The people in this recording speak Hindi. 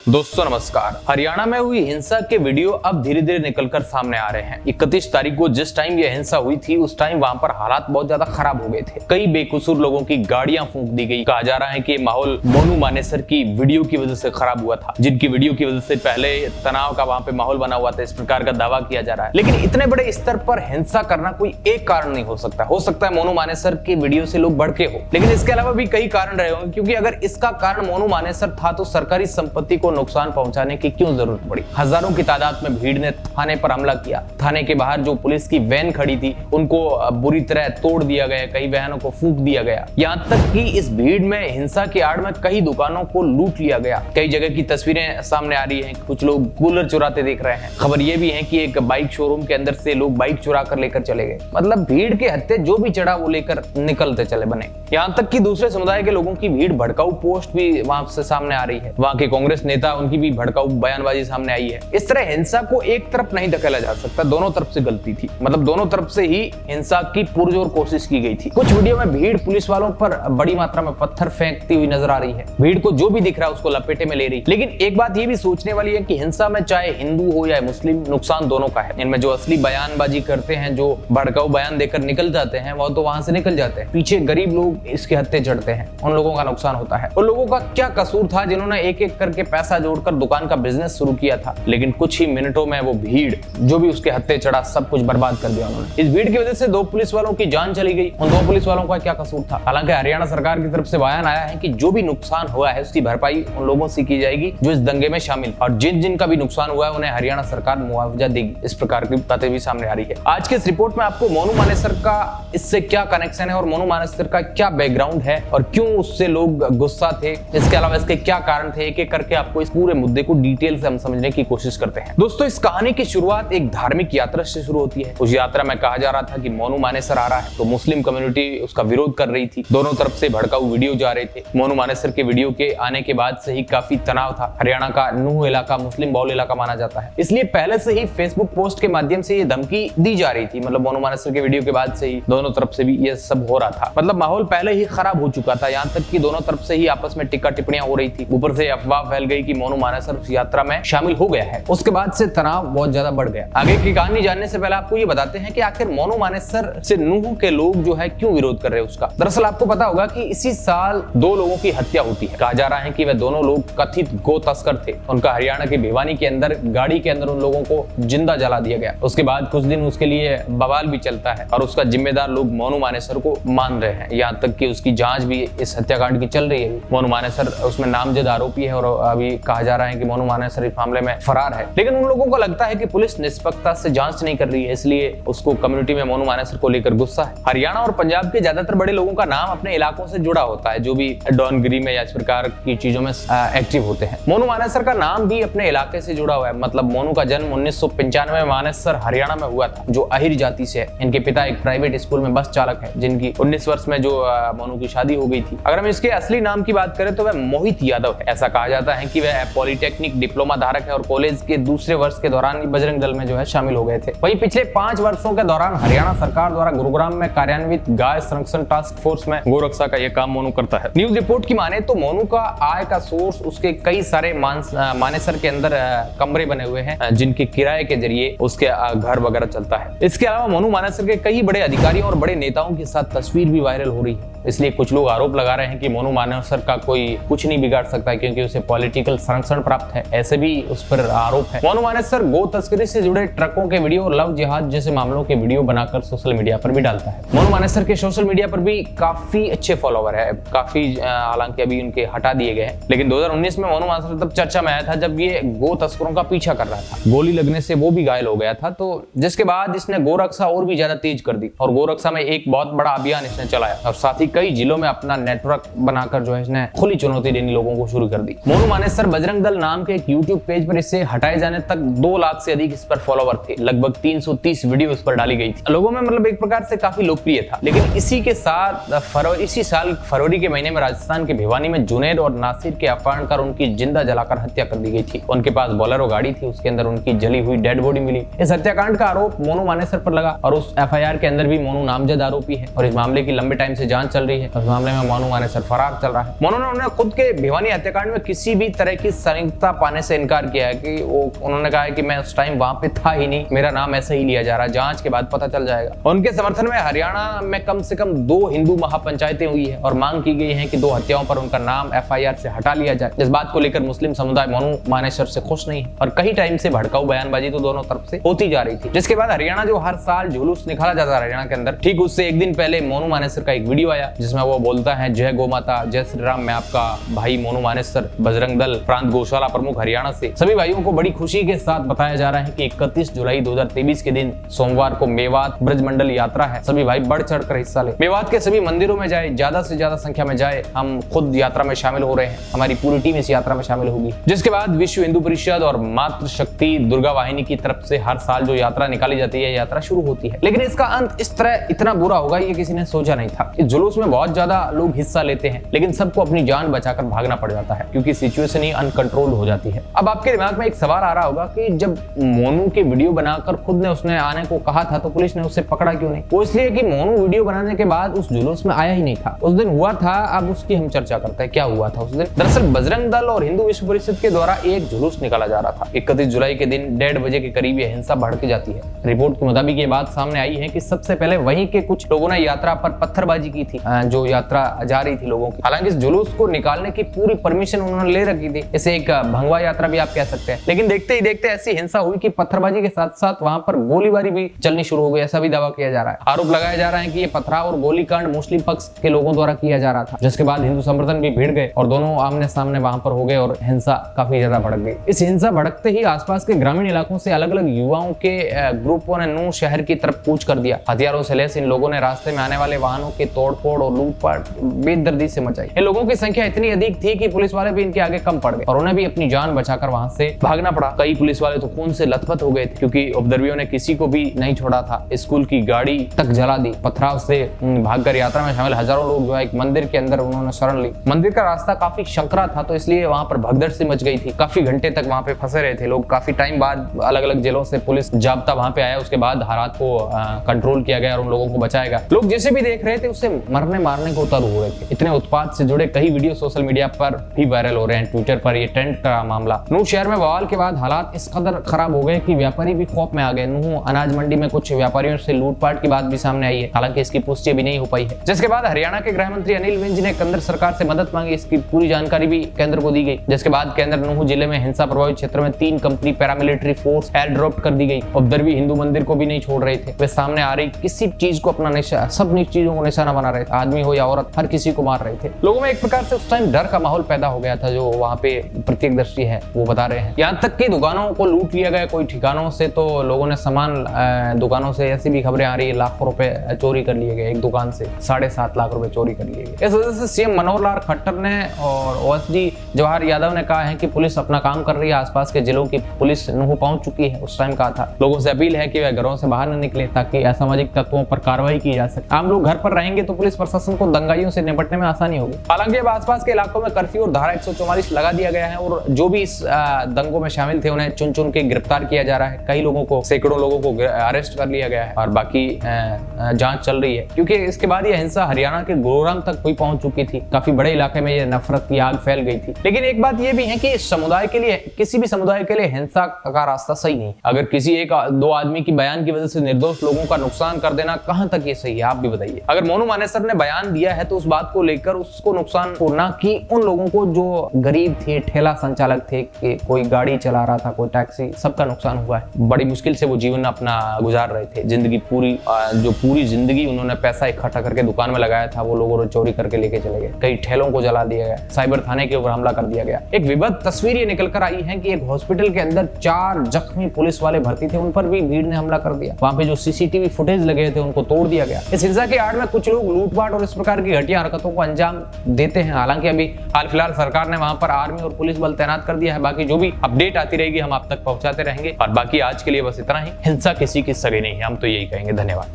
दोस्तों नमस्कार। हरियाणा में हुई हिंसा के वीडियो अब धीरे धीरे निकलकर सामने आ रहे हैं। 31 तारीख को जिस टाइम यह हिंसा हुई थी उस टाइम वहां पर हालात बहुत ज्यादा खराब हो गए थे। कई बेकसूर लोगों की गाड़ियां फूंक दी गई। कहा जा रहा है कि माहौल मोनू मानेसर की वीडियो की वजह से खराब हुआ था, जिनकी वीडियो की वजह से पहले तनाव का वहां पे माहौल बना हुआ था, इस प्रकार का दावा किया जा रहा है। लेकिन इतने बड़े स्तर पर हिंसा करना कोई एक कारण नहीं हो सकता। हो सकता है मोनू मानेसर की वीडियो से लोग भड़के हो, लेकिन इसके अलावा भी कई कारण रहे होंगे। क्योंकि अगर इसका कारण मोनू मानेसर था तो सरकारी संपत्ति को नुकसान पहुंचाने की क्यों जरूरत पड़ी। हजारों की तादाद में भीड़ ने थाने पर हमला किया। थाने के बाहर जो पुलिस की वैन खड़ी थी उनको बुरी तरह तोड़ दिया गया, कई वाहनों को फूंक दिया गया। यहाँ तक कि इस भीड़ में हिंसा की आड़ में कई दुकानों को लूट लिया गया। कई जगह की तस्वीरें सामने आ रही हैं। कुछ लोग कूलर चुराते देख रहे हैं। खबर यह भी है कि एक बाइक शोरूम के अंदर से लोग बाइक चुरा कर लेकर चले गए। मतलब भीड़ के हत्थे जो भी चढ़ा वो लेकर निकलते चले बने। यहाँ तक कि दूसरे समुदाय के लोगों की भीड़ भड़काऊ पोस्ट भी वहां से सामने आ रही है। वहां के कांग्रेस नेता उनकी भी भड़काऊ बयानबाजी सामने आई है। इस तरह हिंसा को एक तरफ नहीं धकेला जा सकता, दोनों तरफ से गलती थी। मतलब दोनों तरफ से ही हिंसा की पुरजोर कोशिश की गई थी। कुछ वीडियो में भीड़ पुलिस वालों पर बड़ी मात्रा में पत्थर फेंकती हुई नजर आ रही है। भीड़ को जो भी दिख रहा है उसको लपेटे में ले रही। लेकिन एक बात ये भी सोचने वाली है कि हिंसा में चाहे हिंदू हो या मुस्लिम, नुकसान दोनों का है। इनमें जो असली बयानबाजी करते हैं, जो भड़काऊ बयान देकर निकल जाते हैं, वो तो वहां से निकल जाते हैं। पीछे गरीब लोग इसके हत्थे चढ़ते हैं, उन लोगों का नुकसान होता है। उन लोगों का क्या कसूर था जिन्होंने एक एक करके पैसा जोड़कर दुकान का बिजनेस शुरू किया था। लेकिन कुछ ही मिनटों में वो भीड़ जो भी उसके हत्थे चढ़ा सब कुछ बर्बाद कर दिया उन्होंने। इस भीड़ की वजह से 2 पुलिस वालों की जान चली गई। उन 2 पुलिस वालों का क्या कसूर था। हालांकि हरियाणा सरकार की तरफ से बयान आया है कि जो भी नुकसान हुआ है उसकी भरपाई उन लोगों से की जाएगी जो इस दंगे में शामिल, और जिन जिन का भी नुकसान हुआ है उन्हें हरियाणा सरकार मुआवजा देगी। इस प्रकार की बातें भी सामने आ रही है। आज के इस रिपोर्ट में आपको मोनू मानेसर का इससे क्या कनेक्शन है और मोनू मानेसर का क्या बैकग्राउंड है और क्यों उससे लोग गुस्सा थे, इसके अलावा इसके क्या कारण थे, एक एक करके आपको इस पूरे मुद्दे को डिटेल से हम समझने की कोशिश करते हैं। दोस्तों इस कहानी की शुरुआत एक धार्मिक यात्रा से शुरू होती है। उस यात्रा में कहा जा रहा था कि मोनू मानेसर आ रहा है, तो मुस्लिम कम्युनिटी उसका विरोध कर रही थी। दोनों तरफ से भड़काऊ वीडियो जा रहे थे। मोनू मानेसर के वीडियो के आने के बाद से ही काफी तनाव था। हरियाणा का नूह इलाका मुस्लिम बहुल इलाका माना जाता है, इसलिए पहले से ही फेसबुक पोस्ट के माध्यम से ये धमकी दी जा रही थी। मतलब मोनू मानेसर के वीडियो के बाद से ही दोनों तरफ से भी ये सब हो रहा था। मतलब माहौल पहले ही खराब हो चुका था। यहाँ तक कि दोनों तरफ से ही आपस में टिक्का टिप्पणियां हो रही थी। ऊपर से अफवाह फैल गई कि मोनू मानेसर उस यात्रा में शामिल हो गया है। उसके बाद से तनाव बहुत ज्यादा बढ़ गया। आगे की कहानी जानने से पहले आपको ये बताते हैं कि आखिर मोनू मानेसर से नूह के लोग जो है क्यों विरोध कर रहे हैं उसका। दरअसल आपको पता होगा कि इसी साल 2 लोगों की हत्या होती है। कहा जा रहा है कि वह दोनों लोग कथित गो तस्कर थे। उनका हरियाणा के भिवानी के अंदर गाड़ी के अंदर उन लोगों को जिंदा जला दिया गया। उसके बाद कुछ दिन उसके लिए बवाल भी चलता है और उसका जिम्मेदार लोग मोनू मानेसर को मान रहे हैं। यहाँ तक कि उसकी जांच भी इस हत्याकांड की चल रही है। मोनू मानेसर उसमें नामजद आरोपी है और अभी कहा जा रहा है कि मोनू मानेसर इस मामले में फरार है। लेकिन उन लोगों को लगता है कि पुलिस निष्पक्षता से जांच नहीं कर रही है, इसलिए उसको कम्युनिटी में मोनू मानेसर को लेकर गुस्सा है। हरियाणा और पंजाब के ज्यादातर बड़े लोगों का नाम अपने इलाकों से जुड़ा होता है, जो भी डॉनगिरी में या इस प्रकार की चीजों में एक्टिव होते हैं। मोनू मानेसर का नाम भी अपने इलाके से जुड़ा हुआ है। मतलब मोनू का जन्म 1995 में मानेसर हरियाणा में हुआ था, जो अहिर जाति से है। इनके पिता एक प्राइवेट स्कूल में बस चालक है, जिनकी 19 वर्ष में जो मोनू की शादी हो गई थी। अगर हम इसके असली नाम की बात करें तो वह मोहित यादव है। ऐसा कहा जाता है कि वह पॉलिटेक्निक डिप्लोमा धारक है और कॉलेज के दूसरे वर्ष के दौरान बजरंग दल में जो है शामिल हो गए थे। वहीं पिछले 5 वर्षों के दौरान हरियाणा सरकार द्वारा गुरुग्राम में कार्यान्वित गाय संरक्षण टास्क फोर्स में गोरक्षा का यह काम मोनू करता है। न्यूज रिपोर्ट की माने तो मोनू का आय का सोर्स उसके कई सारे मानेसर के अंदर कमरे बने हुए हैं, जिनके किराए के जरिए उसके घर वगैरह चलता है। इसके अलावा मोनू मानेसर के कई बड़े अधिकारियों और बड़े नेताओं के साथ तस्वीर भी वायरल हो रही है। इसलिए कुछ लोग आरोप लगा रहे हैं कि मोनू मानेसर का कोई कुछ नहीं बिगाड़ सकता है, क्योंकि उसे पॉलिटिकल संरक्षण प्राप्त है। ऐसे भी उस पर आरोप है। मोनू मानेसर गो तस्करी से जुड़े ट्रकों के वीडियो और लव जिहाद जैसे मामलों के वीडियो बनाकर सोशल मीडिया पर भी डालता है। मोनू मानेसर के सोशल मीडिया पर भी काफी अच्छे फॉलोवर है। काफी हालांकि अभी उनके हटा दिए गए हैं। लेकिन 2019 में मोनू मानेसर तब चर्चा में आया था जब ये गो तस्करों का पीछा कर रहा था। गोली लगने से वो भी घायल हो गया था, तो जिसके बाद इसने गोरक्षा और भी ज्यादा तेज कर दी और गोरक्षा में एक बहुत बड़ा अभियान इसने चलाया और साथ ही कई जिलों में अपना नेटवर्क बनाकर जो है इसने खुली चुनौती देनी लोगों को शुरू कर दी। मोनू मानेसर बजरंग दल नाम के एक YouTube पेज पर इससे हटाए जाने तक 2 लाख से अधिक इस पर फॉलोवर थे। लगभग 330 वीडियो इस पर डाली गई थी। लोगों में मतलब एक प्रकार से काफी लोकप्रिय था। लेकिन इसी के साथ इसी साल फरवरी के महीने में राजस्थान के भिवानी में जुनैद और नासिर के अपहरण कर उनकी जिंदा जलाकर हत्या कर दी गई थी। उनके पास बोलेरो गाड़ी थी, उसके अंदर उनकी जली हुई डेड बॉडी मिली। इस हत्याकांड का आरोप मोनू मानेसर पर लगा और उस FIR के अंदर भी मोनू नामजद आरोपी है और इस मामले की लंबे टाइम से जांच चल रही है। इस मामले में मोनू मानेसर फरार चल रहा है। मोनू ने उन्होंने खुद के भिवानी हत्याकांड में किसी भी तरह की संलिप्तता पाने से इनकार किया है कि उन्होंने कहा है कि मैं उस टाइम वहां पे था ही नहीं, मेरा नाम ऐसे ही लिया जा रहा है, जांच के बाद पता चल जाएगा। उनके समर्थन में हरियाणा में कम से कम 2 हिंदू महापंचायतें हुई है और मांग की गई है कि 2 हत्याओं पर उनका नाम FIR से हटा लिया जाए। इस बात को लेकर मुस्लिम समुदाय मोनू मानेसर से खुश नहीं है और कई टाइम से भड़काऊ बयानबाजी तो दोनों तरफ से होती जा रही थी। जिसके बाद हरियाणा जो हर साल जुलूस निकाला जाता है हरियाणा के अंदर, ठीक उससे एक दिन पहले मोनू मानेसर का एक वीडियो आया जिसमें वो बोलता है, जय गौ माता, जय श्री राम, मैं आपका भाई मोनू मानेसर, बजरंग दल प्रांत गौशाला प्रमुख हरियाणा से। सभी भाइयों को बड़ी खुशी के साथ बताया जा रहा है कि 31 जुलाई 2023 के दिन सोमवार को मेवात ब्रजमंडल यात्रा है। सभी भाई बढ़ चढ़ कर हिस्सा ले, मेवात के सभी मंदिरों में जाए, ज्यादा से ज्यादा संख्या में जाए। हम खुद यात्रा में शामिल हो रहे हैं, हमारी पूरी टीम इस यात्रा में शामिल होगी। जिसके बाद विश्व हिंदू परिषद और मातृ शक्ति दुर्गा वाहिनी की तरफ से हर साल जो यात्रा निकाली जाती है, यात्रा शुरू होती है। लेकिन इसका अंत इस तरह इतना बुरा होगा ये किसी ने सोचा नहीं था। इस जुलूस में बहुत ज्यादा लोग हिस्सा लेते हैं लेकिन सबको अपनी जान बचाकर भागना पड़ जाता है क्योंकि सिचुएशन ही अनकंट्रोल हो जाती है। अब आपके दिमाग में एक सवाल आ रहा होगा कि जब मोनू की वीडियो बनाकर खुद ने उसने आने को कहा था तो पुलिस ने उससे पकड़ा क्यों नहीं? वो इसलिए कि मोनू वीडियो बनाने के बाद उस जुलूस में आया ही नहीं था। उस दिन हुआ था, अब उसकी हम चर्चा करते हैं क्या हुआ था उस दिन। दरअसल बजरंग दल और हिंदू विश्व परिषद के द्वारा एक जुलूस निकाला जा रहा था। 31 जुलाई के दिन 1:30 बजे के करीब यह हिंसा भड़क जाती है। रिपोर्ट के मुताबिक ये बात सामने आई है कि सबसे पहले वहीं के कुछ लोगों ने यात्रा पर पत्थरबाजी की थी, जो यात्रा जा रही थी लोगों की। हालांकि इस जुलूस को निकालने की पूरी परमिशन उन्होंने ले रखी थी, इसे एक भंगवा यात्रा भी आप कह सकते हैं। लेकिन देखते ही देखते ऐसी हिंसा हुई कि पत्थरबाजी के साथ साथ वहां पर गोलीबारी भी चलनी शुरू हो गई, ऐसा भी दावा किया जा रहा है। आरोप लगाया जा रहा है कि ये पथराव और गोलीकांड मुस्लिम पक्ष के लोगों द्वारा किया जा रहा था। जिसके बाद हिंदू संगठन भी भिड़ गए और दोनों आमने सामने वहां पर हो गए और हिंसा काफी ज्यादा भड़क गई। इस हिंसा भड़कते ही आसपास के ग्रामीण इलाकों से अलग अलग युवाओं के ग्रुपों ने नूह शहर की तरफ कूच कर दिया। हथियारों से लैस इन लोगों ने रास्ते में आने वाले वाहनों की तोड़फोड़ और लूटपाट बेदर्दी से मचाई। इन लोगों की संख्या इतनी अधिक थी कि पुलिस वाले भी इनके आगे कम पड़ गए और उन्हें भी अपनी जान बचाकर वहां से भागना पड़ा। कई पुलिस वाले तो खून से लथपथ हो गए थे क्योंकि उपद्रवियों ने किसी को भी नहीं छोड़ा था। स्कूल की गाड़ी तक जला दी। पथराव से भागकर यात्रा में शामिल हजारों लोग जो है एक मंदिर के अंदर उन्होंने शरण ली। मंदिर का रास्ता काफी संकरा था तो इसलिए वहां पर भगदड़ सी मच गई थी। काफी घंटे तक वहां पे फंसे रहे थे लोग। काफी टाइम बाद अलग अलग जेलों से पुलिस जाब्ता वहां पे आया। उसके बाद हालात को कंट्रोल किया गया और उन लोगों को बचाया गया। लोग जिसे भी देख रहे थे उससे मरने मारने को उतारू हो रहे थे। इतने उत्पाद से जुड़े कई वीडियो सोशल मीडिया पर भी वायरल हो रहे हैं। ट्विटर पर ये टेंट का मामला। नूह शहर में बवाल के बाद हालात इस कदर खराब हो गए कि व्यापारी भी खौफ में आ गए। नूह अनाज मंडी में कुछ व्यापारियों से लूटपाट की बात भी सामने आई है। हालांकि इसकी पुष्टि अभी नहीं हो पाई है। जिसके बाद हरियाणा के गृह मंत्री अनिल विज ने केंद्र सरकार से मदद मांगी। इसकी पूरी जानकारी भी केंद्र को दी गई। जिसके बाद केंद्र नूह जिले में हिंसा प्रभावित क्षेत्र में 3 company paramilitary force air drop कर दी गई। उपद्रवी हिंदू मंदिर को भी नहीं छोड़ रहे थे। वे सामने आ रही किसी चीज को अपना निशाना, सब चीजों को निशाना बना रहे थे। आदमी हो या औरत, हर किसी को मार रहे थे। लोगों में एक प्रकार से उस टाइम डर का माहौल पैदा हो गया था, जो वहां पे प्रत्यक्षदर्शी है वो बता रहे हैं। यहाँ तक कि दुकानों को लूट लिया गया कोई ठिकानों से, तो लोगों ने सामान दुकानों से, ऐसी भी खबरें आ रही है, लाखों रुपए चोरी कर लिए गए। एक दुकान से 7.5 लाख रुपए चोरी कर लिए गए। इस वजह से सीएम मनोहर लाल खट्टर ने और ओएसडी जवाहर यादव ने कहा है कि पुलिस अपना काम कर रही है। आसपास के जिलों की पुलिस नूह पहुंच चुकी है। उस टाइम कहा था लोगों से अपील है कि वे घरों से बाहर न निकले ताकि असामाजिक तत्वों पर कार्रवाई की जा सके। आम लोग घर पर रहेंगे तो पुलिस प्रशासन को दंगाइयों से निपटने में आसानी होगी। हालांकि अब आसपास के इलाकों में कर्फ्यू और धारा 144 लगा दिया गया है और जो भी इस दंगों में शामिल थे उन्हें चुन चुन के गिरफ्तार किया जा रहा है। कई लोगों को, सैकड़ों लोगों को अरेस्ट कर लिया गया है और बाकी जांच चल रही है। क्योंकि इसके बाद यह हिंसा हरियाणा के गुरुग्राम तक भी पहुंच चुकी थी। काफी बड़े इलाके में यह नफरत की आग फैल गई थी। लेकिन एक बात यह भी है कि समुदाय के लिए, किसी भी समुदाय के लिए हिंसा का रास्ता सही नहीं। अगर किसी 1-2 आदमी की बयान की वजह से निर्दोष लोगों का नुकसान कर देना कहां तक ये सही है, आप भी बताइए। अगर मोनू मानेसर ने बयान दिया है तो उस बात को लेकर उसको नुकसान होना कि उन लोगों को जो गरीब थे, ठेला संचालक थे, कि कोई गाड़ी चला रहा था, कोई टैक्सी, सबका नुकसान हुआ है। बड़ी मुश्किल से वो जीवन अपना गुजार रहे थे। जिंदगी पूरी जिंदगी उन्होंने पैसा इकट्ठा करके दुकान में लगाया था, वो लोगों ने चोरी करके लेके चले गए। कई ठेलों को जला दिया गया, साइबर थाने के ऊपर हमला कर दिया गया। एक विभत्स तस्वीर ये निकल कर आई है कि एक हॉस्पिटल के अंदर 4 जख्मी पुलिस वाले भर्ती थे, उन पर भी भीड़ ने हमला कर दिया। वहां पे जो सीसीटीवी फुटेज लगे थे उनको तोड़ दिया गया। इस हिंसा के आड़ में कुछ लोग लूटपाट और इस प्रकार की घटिया हरकतों को अंजाम देते हैं। हालांकि अभी हाल फिलहाल सरकार ने वहां पर आर्मी और पुलिस बल तैनात कर दिया है। बाकी जो भी अपडेट आती रहेगी हम आप तक पहुंचाते रहेंगे। और बाकी आज के लिए बस इतना ही। हिंसा किसी की सगी नहीं है, हम तो यही कहेंगे। धन्यवाद।